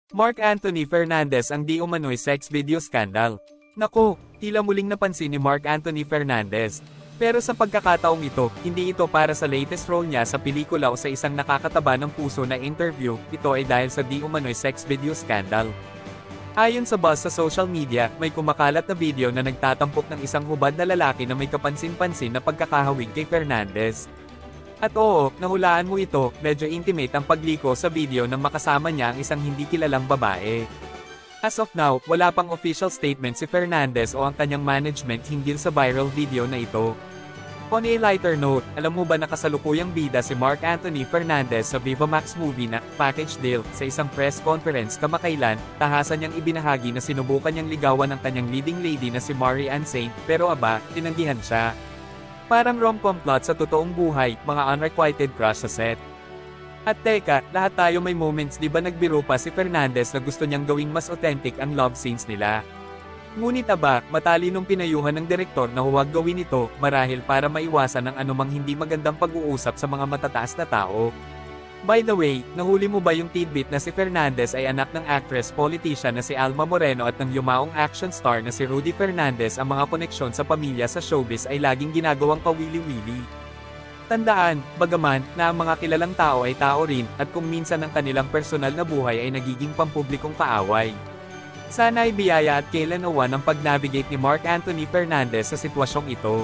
Mark Anthony Fernandez ang di umano'y sex video scandal. Naku, tila muling napansin ni Mark Anthony Fernandez. Pero sa pagkakataong ito, hindi ito para sa latest role niya sa pelikula o sa isang nakakataba ng puso na interview, ito ay dahil sa di umano'y sex video scandal. Ayon sa buzz sa social media, may kumakalat na video na nagtatampok ng isang hubad na lalaki na may kapansin-pansin na pagkakahawig kay Fernandez. At oo, nahulaan mo ito, medyo intimate ang pagliko sa video nang makasama niya ang isang hindi kilalang babae. As of now, wala pang official statement si Fernandez o ang kanyang management hinggil sa viral video na ito. On a lighter note, alam mo ba na kasalukuyang bida si Mark Anthony Fernandez sa Viva Max movie na Package Deal? Sa isang press conference kamakailan, tahasan niyang ibinahagi na sinubukan niyang ligawan ang kanyang leading lady na si Marianne Saint, pero aba, tinanggihan siya. Parang rom-com plot sa totoong buhay, mga unrequited crush sa set. At teka, lahat tayo may moments, di ba nagbiro pa si Fernandez na gusto niyang gawing mas authentic ang love scenes nila. Ngunit aba, matalinong pinayuhan ng direktor na huwag gawin ito, marahil para maiwasan ang anumang hindi magandang pag-uusap sa mga matataas na tao. By the way, nahuli mo ba yung tidbit na si Fernandez ay anak ng actress-politician na si Alma Moreno at ng yumaong action star na si Rudy Fernandez? Ang mga koneksyon sa pamilya sa showbiz ay laging ginagawang kawili-wili. Tandaan, bagaman, na ang mga kilalang tao ay tao rin, at kung minsan ang kanilang personal na buhay ay nagiging pampublikong kaaway. Sana ay biyaya at kailan nawa ng pag-navigate ni Mark Anthony Fernandez sa sitwasyong ito.